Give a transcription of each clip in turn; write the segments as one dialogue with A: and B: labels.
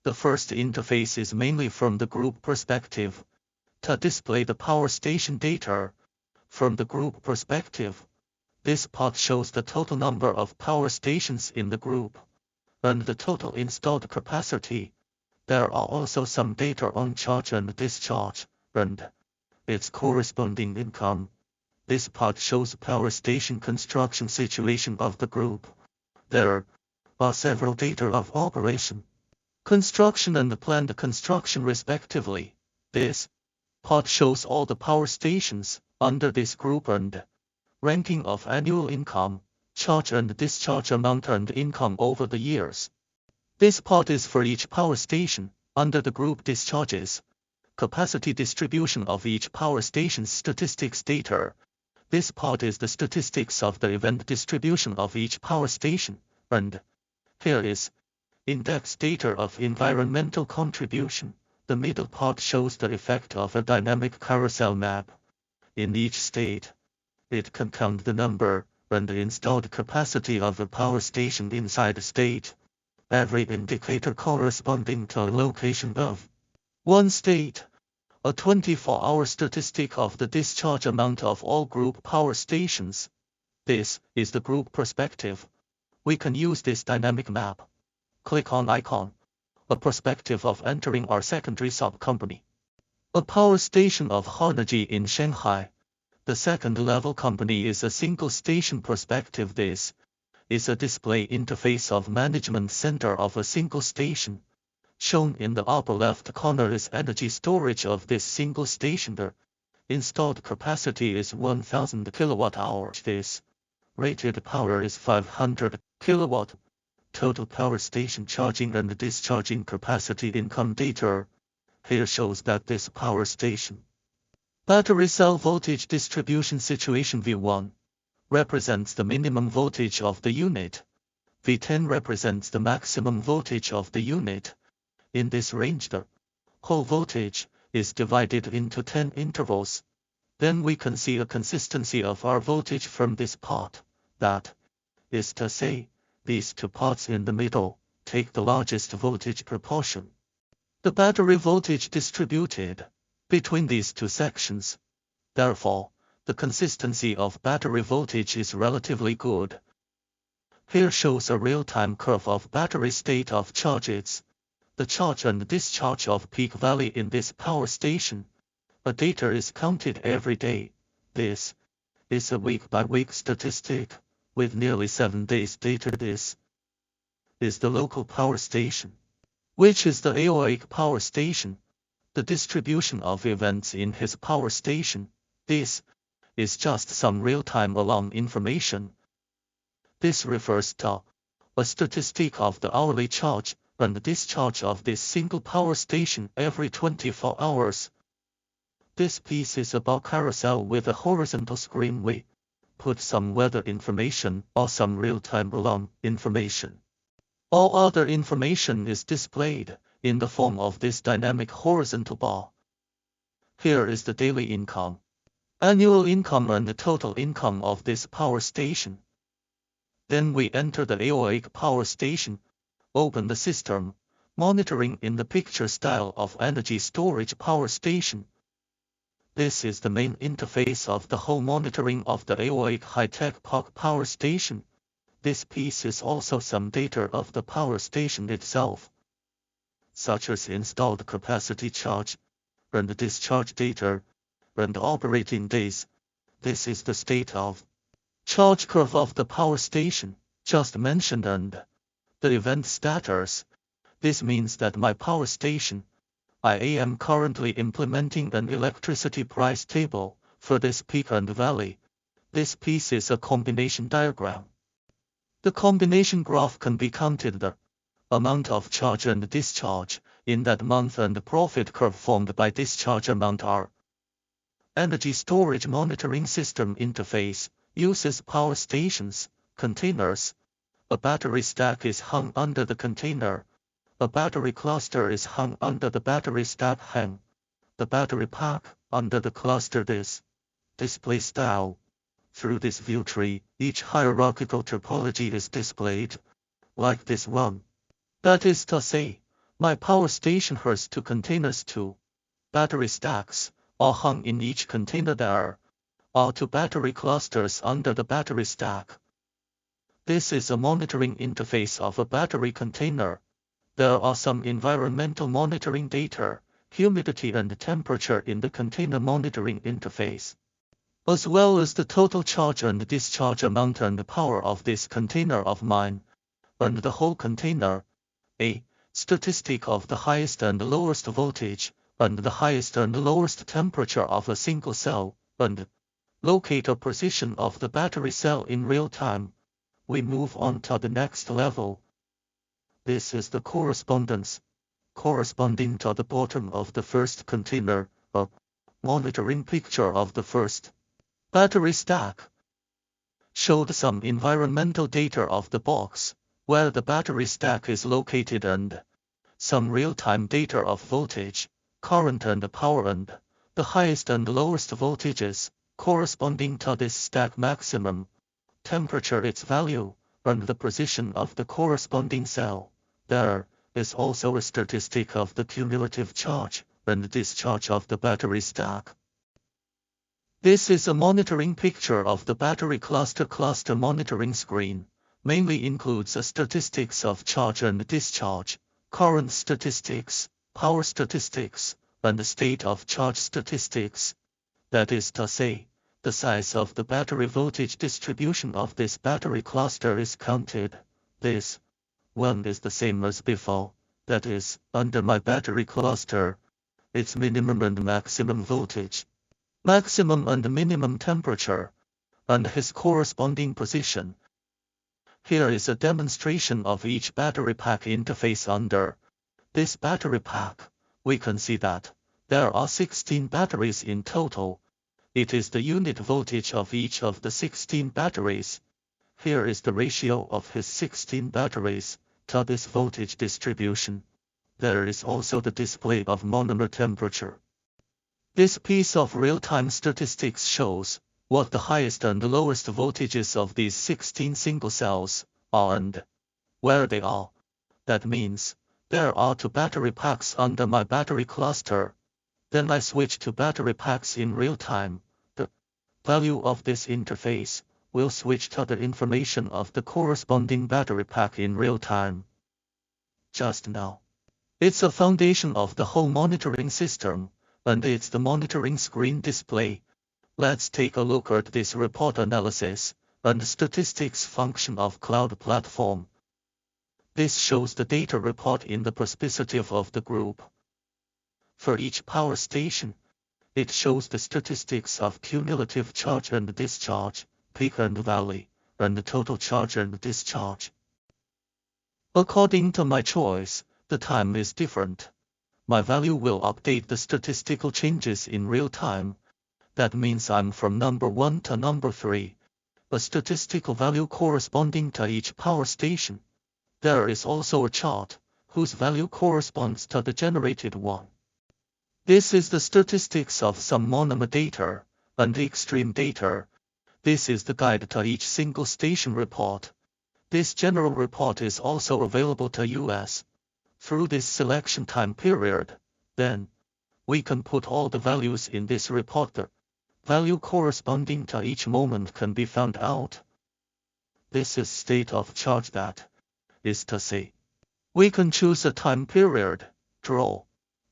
A: The first interface is mainly from the group perspective, to display the power station data. From the group perspective, this part shows the total number of power stations in the group, and the total installed capacity. There are also some data on charge and discharge, and its corresponding income. This part shows power station construction situation of the group. There are several data of operation, construction and planned construction respectively. This part shows all the power stations under this group and ranking of annual income, charge and discharge amount and income over the years. This part is for each power station under the group discharges, capacity distribution of each power station's statistics data. This part is the statistics of the event distribution of each power station, and here is index data of environmental contribution. The middle part shows the effect of a dynamic carousel map. In each state, it can count the number and the installed capacity of a power station inside a state. Every indicator corresponding to a location of one state. A 24-hour statistic of the discharge amount of all group power stations. This is the group perspective. We can use this dynamic map. Click on icon. A perspective of entering our secondary sub-company. A power station of Hoenergy in Shanghai. The second-level company is a single-station perspective. This is a display interface of management center of a single station. Shown in the upper left corner is energy storage of this single station. The installed capacity is 1000 kilowatt-hours. This rated power is 500 kilowatt. Total power station charging and discharging capacity income data. Here shows that this power station battery cell voltage distribution situation V1 represents the minimum voltage of the unit. V10 represents the maximum voltage of the unit. In this range, the whole voltage is divided into 10 intervals. Then we can see a consistency of our voltage from this part. That is to say, these two parts in the middle take the largest voltage proportion. The battery voltage distributed between these two sections. Therefore, the consistency of battery voltage is relatively good. Here shows a real-time curve of battery state of charges. The charge and discharge of peak value in this power station. A data is counted every day. This is a week-by-week statistic, with nearly 7 days data. This is the local power station, which is the Hoenergy Power Station. The distribution of events in his power station. This is just some real-time alarm information. This refers to a statistic of the hourly charge and discharge of this single power station every 24 hours. This piece is about carousel with a horizontal screen. We put some weather information or some real-time alarm information. All other information is displayed in the form of this dynamic horizontal bar. Here is the daily income, annual income and the total income of this power station. Then we enter the Hoenergy Power Station. Open the system, monitoring in the picture style of energy storage power station. This is the main interface of the whole monitoring of the Hoenergy high-tech park power station. This piece is also some data of the power station itself, such as installed capacity charge, and discharge data, and operating days. This is the state of charge curve of the power station, just mentioned, and the event status. This means that my power station, I am currently implementing an electricity price table for this peak and valley. This piece is a combination diagram. The combination graph can be counted the amount of charge and discharge in that month and the profit curve formed by discharge amount are. Energy storage monitoring system interface uses power stations, containers. A battery stack is hung under the container. A battery cluster is hung under the battery stack hang. The battery pack under the cluster. This display style. Through this view tree, each hierarchical topology is displayed, like this one. That is to say, My power station has 2 containers, 2 battery stacks, are hung in each container. There are 2 battery clusters under the battery stack. This is a monitoring interface of a battery container. There are some environmental monitoring data, humidity and temperature in the container monitoring interface, as well as the total charge and discharge amount and the power of this container of mine, and the whole container, a statistic of the highest and lowest voltage, and the highest and lowest temperature of a single cell, and locate a position of the battery cell in real time. We move on to the next level. This is the correspondence, corresponding to the bottom of the first container, a monitoring picture of the first battery stack. Showed some environmental data of the box, where the battery stack is located, and some real-time data of voltage, current and power, and the highest and lowest voltages, corresponding to this stack maximum, temperature its value, and the position of the corresponding cell. There is also a statistic of the cumulative charge and discharge of the battery stack. This is a monitoring picture of the battery cluster monitoring screen, mainly includes statistics of charge and discharge, current statistics, power statistics, and the state of charge statistics. That is to say, the size of the battery voltage distribution of this battery cluster is counted. This one is the same as before, that is, under my battery cluster, its minimum and maximum voltage, maximum and minimum temperature, and his corresponding position. Here is a demonstration of each battery pack interface under this battery pack. We can see that there are 16 batteries in total. It is the unit voltage of each of the 16 batteries. Here is the ratio of his 16 batteries to this voltage distribution. There is also the display of monomer temperature. This piece of real-time statistics shows what the highest and lowest voltages of these 16 single cells are and where they are. That means there are 2 battery packs under my battery cluster. Then I switch to battery packs in real time. The value of this interface will switch to the information of the corresponding battery pack in real time. Just now, it's a foundation of the whole monitoring system, and it's the monitoring screen display. Let's take a look at this report analysis and statistics function of cloud platform. This shows the data report in the perspective of the group. For each power station, it shows the statistics of cumulative charge and discharge, peak and valley, and the total charge and discharge. According to my choice, the time is different. My value will update the statistical changes in real time. That means I'm from number 1 to number 3, a statistical value corresponding to each power station. There is also a chart, whose value corresponds to the generated one. This is the statistics of some monomer data, and extreme data. This is the guide to each single station report. This general report is also available to us. Through this selection time period, then, we can put all the values in this report. The value corresponding to each moment can be found out. This is state of charge, that is to say, we can choose a time period, draw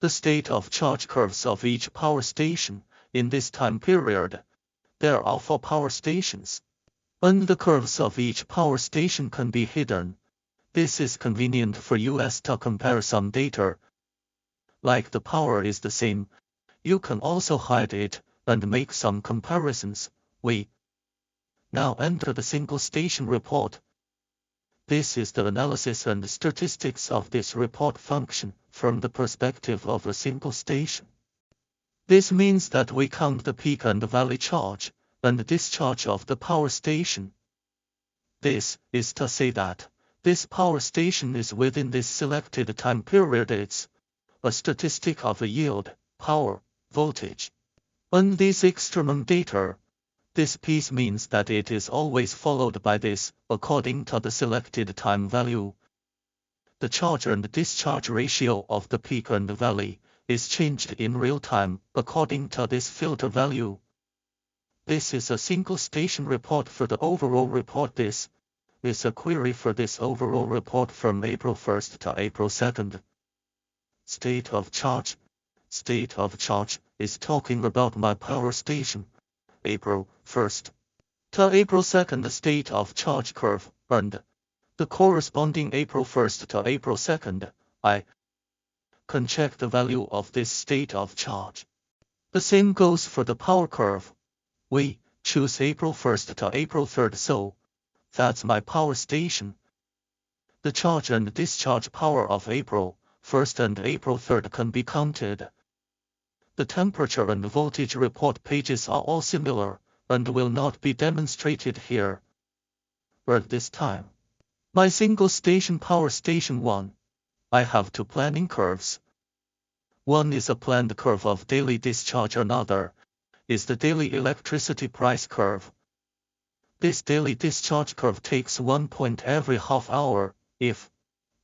A: the state of charge curves of each power station. In this time period, there are 4 power stations, and the curves of each power station can be hidden. This is convenient for us to compare some data. Like the power is the same, you can also hide it and make some comparisons. We now enter the single station report. This is the analysis and statistics of this report function from the perspective of a single station. This means that we count the peak and valley charge and discharge of the power station. This is to say that this power station is within this selected time period. It's a statistic of a yield, power, voltage, and these extremum data. This piece means that it is always followed by this, according to the selected time value. The charge and discharge ratio of the peak and valley is changed in real time according to this filter value. This is a single station report for the overall report. This is a query for this overall report from April 1st to April 2nd. State of charge. State of charge is talking about my power station, April 1st to April 2nd state of charge curve, and the corresponding April 1st to April 2nd, I can check the value of this state of charge. The same goes for the power curve. We choose April 1st to April 3rd, so that's my power station. The charge and discharge power of April 1st and April 3rd can be counted. The temperature and voltage report pages are all similar and will not be demonstrated here. But this time, my single station power station 1, I have two planning curves. One is a planned curve of daily discharge, another is the daily electricity price curve. This daily discharge curve takes 1 point every half hour. If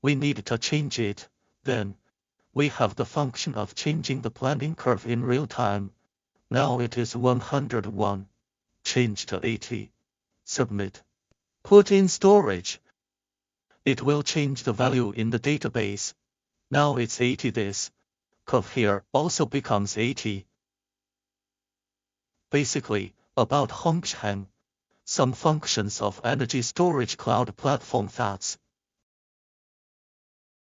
A: we need to change it, then we have the function of changing the planning curve in real time. Now it is 101. Change to 80. Submit. Put in storage. It will change the value in the database. Now it's 80. This curve here also becomes 80. Basically, about Hoenergy, some functions of energy storage cloud platform that's